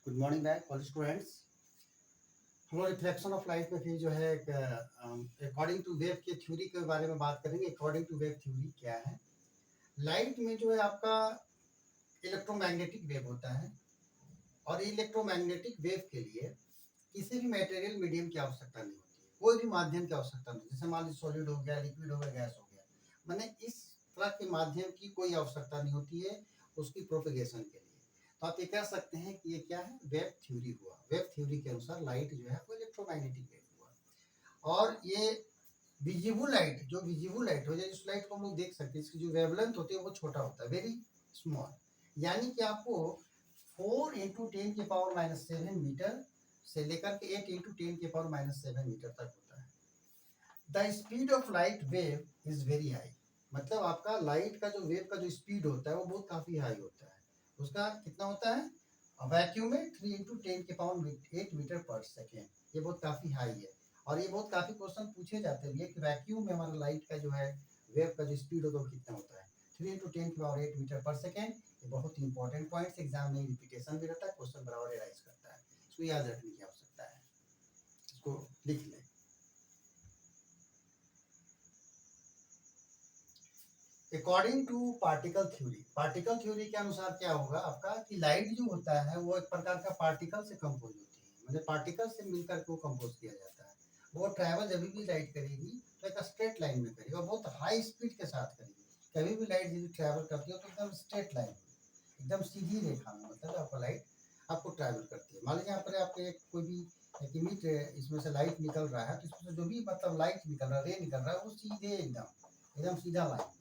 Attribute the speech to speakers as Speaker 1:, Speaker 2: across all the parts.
Speaker 1: Good morning back college students. हम लोग reflection of light में फिर जो है अकॉर्डिंग टू वेव के थ्योरी के बारे में बात करेंगे। अकॉर्डिंग टू वेव थ्योरी क्या है? लाइट में जो है आपका इलेक्ट्रोमैग्नेटिक वेव होता है और इलेक्ट्रोमैग्नेटिक वेव के लिए किसी भी मटेरियल मीडियम की आवश्यकता नहीं होती है, कोई भी माध्यम की आवश्यकता नहीं। जैसे मान लीजिए सॉलिड हो गया, लिक्विड हो गया, गैस हो गया, मैंने इस तरह के माध्यम की कोई आवश्यकता नहीं होती है उसकी प्रोपेगेशन के लिए। तो आप ये कह सकते हैं कि ये क्या है? वेव थ्योरी हुआ। वेव थ्योरी के अनुसार लाइट जो है वो इलेक्ट्रोमैग्नेटिक वेव हुआ। और ये विजिबल लाइट, जो विजिबल लाइट हो जाए, इस लाइट को हम लोग देख सकते हैं, इसकी जो वेवलेंथ होती है वो छोटा होता है, वेरी स्मॉल। यानी कि आपको 4 × 10⁻⁷ मीटर से लेकर के 8 × 10⁻⁷ मीटर तक होता है। The speed of light wave is very high. मतलब आपका लाइट का जो वेव का जो स्पीड होता है वो बहुत काफी हाई होता है। उसका कितना होता है? वैक्यूम में 3 × 10⁸ मीटर पर सेकेंड। ये बहुत काफी हाई है और ये बहुत काफी क्वेश्चन पूछे जाते हैं कि वैक्यूम में हमारा लाइट का जो है वेव का जो स्पीड होता है वो कितना होता है? 3 × 10⁸ मीटर पर सेकेंड। ये बहुत ही इंपॉर्टेंट पॉइंट्स, एग्जाम में रिपीटेशन भी रहता है, क्वेश्चन बराबर राइज करता है, इसको याद रखने की आवश्यकता है, इसको लिख लें। According to particle theory, particle theory के अनुसार क्या होगा आपका कि लाइट जो होता है वो एक प्रकार का पार्टिकल से कंपोज होती है, मतलब पार्टिकल से मिलकर के वो कंपोज किया जाता है। वो ट्रैवल जब भी लाइट करेगी तो एक स्ट्रेट लाइन में करेगी और बहुत हाई स्पीड के साथ करेगी। कभी भी लाइट यदि ट्रैवल करती है तो एकदम स्ट्रेट लाइन, एकदम सीधी रेखा में, मतलब आपका लाइट आपको ट्रैवल करती है। मान लीजिए यहाँ पर आपको एक कोई भी एक इमेज, इसमें से लाइट निकल रहा है तो इसमें से जो भी मतलब लाइट निकल रहा है, रे निकल रहा है, वो सीधे एकदम सीधा लाइन,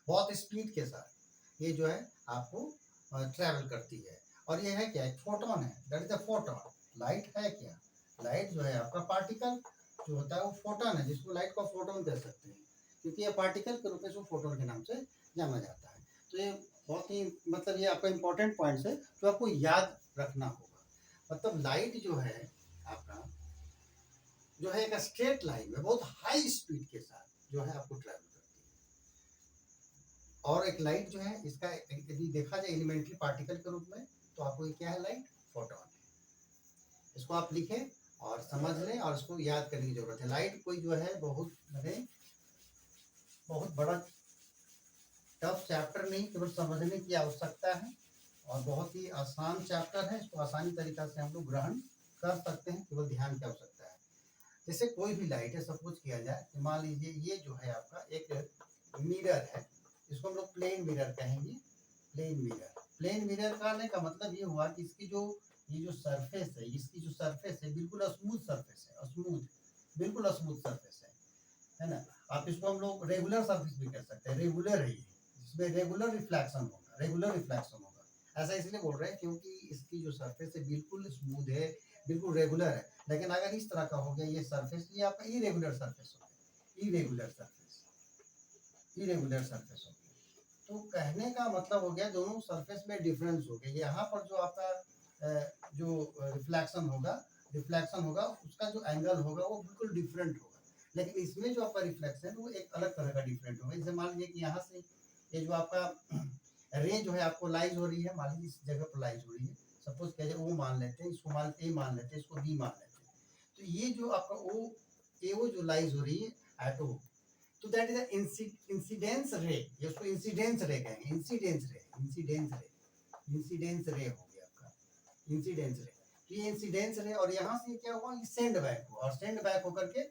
Speaker 1: बहुत स्पीड के साथ ये जो है आपको ट्रैवल करती है। और ये है क्या? एक फोटोन है, that is a photon. Light है क्या? लाइट जो है आपका पार्टिकल जो होता है वो फोटोन है, जिसको लाइट को फोटोन कह सकते हैं, क्योंकि ये पार्टिकल के रूप में इसको फोटोन के नाम से जाना जाता है। तो ये बहुत ही मतलब ये आपका इंपॉर्टेंट पॉइंट्स है जो आपको याद रखना होगा। मतलब लाइट जो है आपका जो है एक स्ट्रेट लाइन में बहुत हाई स्पीड के साथ जो है आपको ट्रैवल करती है। और एक लाइट जो है इसका यदि देखा जाए एलिमेंट्री पार्टिकल के रूप में तो आपको ये क्या है? लाइट फोटोन है। इसको आप लिखें और समझ लें और इसको याद करने की जरूरत है। लाइट कोई जो है बहुत बड़ा टफ चैप्टर नहीं, केवल समझने की आवश्यकता है और बहुत ही आसान चैप्टर है। इसको आसानी तरीका से हम लोग ग्रहण कर सकते हैं, केवल ध्यान की आवश्यकता है। जैसे कोई भी लाइट है, सपोज किया जाए कि मान लीजिए ये जो है आपका एक मिरर है, इसको हम लोग प्लेन मिरर कहेंगे। प्लेन मिरर, प्लेन मिरर कहने का मतलब ये हुआ कि इसकी जो ये जो सरफेस है, इसकी जो सरफेस है बिल्कुल स्मूथ सरफेस है, स्मूथ, बिल्कुल स्मूथ सरफेस है ना। आप इसको हम लोग रेगुलर सरफेस भी कह सकते हैं, रेगुलर है ये, जिसमें रेगुलर रिफ्लेक्शन होगा, रेगुलर रिफ्लेक्शन होगा। ऐसा इसलिए बोल रहे हैं क्योंकि इसकी जो सरफेस है बिल्कुल स्मूथ है, बिल्कुल रेगुलर है। लेकिन अगर इस तरह का हो गया ये सरफेस, ये आपका इरेगुलर सरफेस हो गया, इरेगुलर सरफेस, इरेगुलर सरफेस हो गया। तो कहने का मतलब हो गया दोनों सरफेस में डिफरेंस हो गया। यहाँ पर जो आपका जो रिफ्लेक्शन होगा उसका जो एंगल होगा वो बिल्कुल डिफरेंट होगा। लेकिन इसमें जो आपका रिफ्लेक्शन है वो एक अलग तरह का डिफरेंट होगा। जैसे मान लीजिए कि यहाँ से ये जो आपका रे जो है आपको लाइज हो रही है, मान लीजिए इस जगह पर लाइज हो रही है, सपोज कहिए ओ मान लेते हैं, इसको मान ए मान लेते हैं, इसको बी मान लेते हैं। तो ये जो आपका ओ ए ओ जो लाइज हो रही है एट ओ, तो दैट इज इंसिडेंस रे, ये उसको इंसिडेंस रे कहेंगे, इंसिडेंस रे, इंसिडेंस रे, इंसिडेंस रे हो गया आपका, इंसिडेंस रे। तो ये इंसिडेंस रे और यहाँ से क्या हुआ? ये सेंड बैक हुआ और सेंड बैक होकर के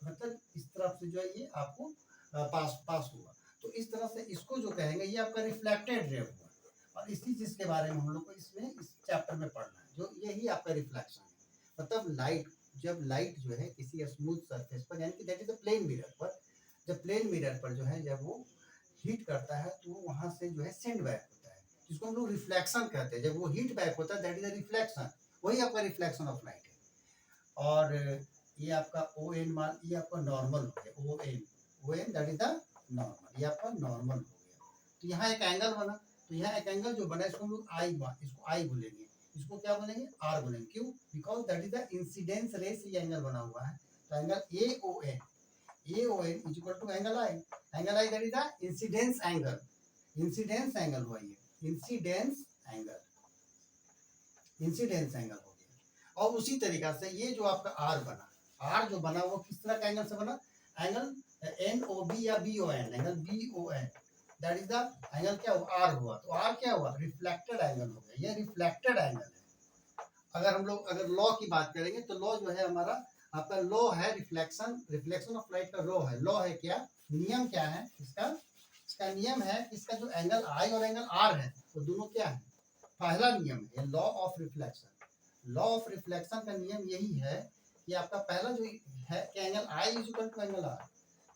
Speaker 1: मतलब इस तरफ से जो है ये आपको पास पास हुआ। तो इस तरह से इसको जो कहेंगे ये आपका रिफ्लेक्टेड रे हुआ। और इसी चीज के बारे में हम लोग को इसमें इस चैप्टर में पढ़ना है, जो यही आपका रिफ्लेक्शन है। मतलब लाइट, जब लाइट जो है किसी स्मूथ सरफेस पर, यानी कि that is a plane mirror पर, जब प्लेन मिरर पर जो है जब वो हीट करता है तो वहां से जो है सेंड बैक होता है, जिसको हम लोग रिफ्लेक्शन कहते हैं। जब वो हीट बैक होता है दैट इज अ रिफ्लेक्शन, वही आपका रिफ्लेक्शन ऑफ लाइट है। और ये आपका ओ एन मान, ये आपका नॉर्मल हो गया, O N that is the normal, ये आपका नॉर्मल हो गया। तो यहाँ एक एंगल बना, तो यहाँ एक एंगल जो बना इसको हम लोग इसको आई बोलेंगे, इसको क्या बोलेंगे? आर बोलेंगे। क्यों? Because that is the incidence ray से ये एंगल बना हुआ है। तो angle A O N, AON is equal to angle I. Angle I, that is the incidence angle. Incidence angle हुआ ये, incidence angle. इंसिडेंस एंगल हो गया। और उसी तरीका से ये जो आपका आर बना, आर जो बना वो किस तरह का एंगल से बना, एंगल एन ओ बी या B O N, angle B O N, that is the angle क्या हुआ, आर हुआ। तो आर क्या हुआ, रिफ्लेक्टेड एंगल हो गया, ये रिफ्लेक्टेड एंगल है। अगर हम लोग अगर लॉ की बात करेंगे तो लॉ जो है हमारा आपका लॉ है रिफ्लेक्शन ऑफ लाइट का लॉ है क्या, नियम क्या है इसका, इसका नियम है इसका जो एंगल आई और एंगल आर है वो दोनों क्या है, पहला नियम है law of reflection. Law of reflection का नियम यही है कि आपका पहला जो है कि angle I is equal to angle R,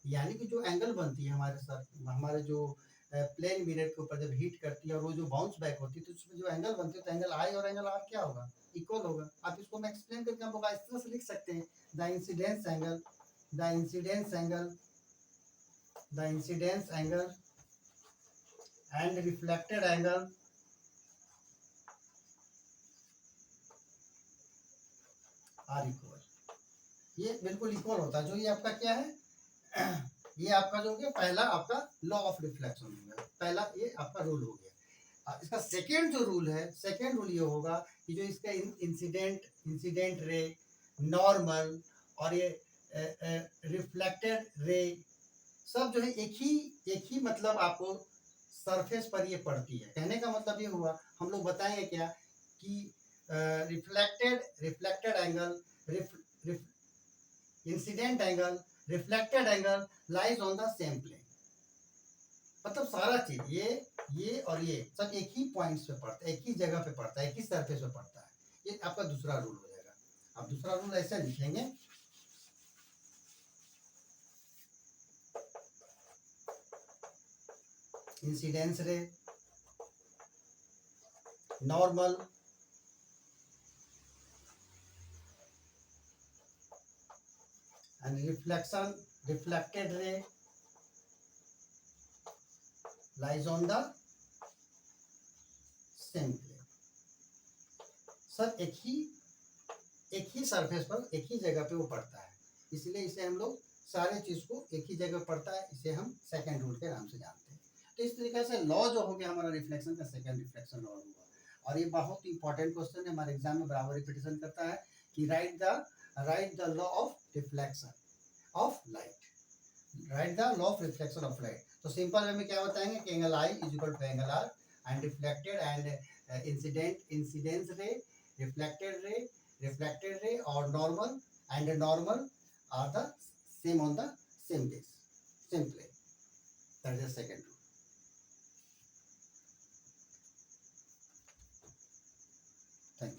Speaker 1: यानी कि जो एंगल बनती है हमारे साथ हमारे जो प्लेन मिरर के ऊपर जब हिट करती है और वो जो बाउंस बैक होती है तो उसमें जो एंगल बनती है तो एंगल आई और एंगल आर क्या होगा, इक्वल होगा। आप इसको मैं एक्सप्लेन करके हम लोग इस तरह से लिख सकते हैं, the incidence angle the incidence angle the incidence angle and reflected angle are equal, ये बिल्कुल इक्वल होता है। जो ये आपका क्या है ये आपका जो हो गया पहला आपका लॉ ऑफ रिफ्लेक्शन हो गया, पहला ये आपका रूल हो गया। इसका सेकेंड जो रूल है, सेकेंड रूल ये होगा कि जो इसका इंसिडेंट रे, नॉर्मल और ये रिफ्लेक्टेड रे सब जो है एक ही मतलब आपको सरफेस पर ये पड़ती है। कहने का मतलब ये हुआ हम लोग बताएंगे क्या कि reflected angle, incident angle, reflected angle lies on the same plane. मतलब सारा चीज ये और ये सब एक ही पॉइंट्स पे पड़ता है, एक ही जगह पे पड़ता है, एक ही सरफेस पे पड़ता है। ये आपका दूसरा रूल हो जाएगा। अब दूसरा रूल ऐसे लिखेंगे, इंसिडेंस रे, normal and reflected ray lies on the same plane। सब एक ही सरफेस पर एक ही जगह पे वो पड़ता है, इसलिए इसे हम लोग सारे चीज को एक ही जगह पड़ता है, इसे हम सेकंड रूल के नाम से जानते हैं। तो इस तरीके से लॉ जो हो गया हमारा रिफ्लेक्शन का, सेकंड रिफ्लेक्शन लॉ हुआ। और ये बहुत इंपॉर्टेंट क्वेश्चन है, हमारे एग्जाम में बराबर रिपीटेशन करता है कि right the law of reflection of light, right the law of reflection of light. तो सिंपल वे में क्या बताएंगे कि angle I is equal to angle R and reflected and incidence ray, reflected ray और normal are the same on the same base, same plane, that is second rule. Thank you.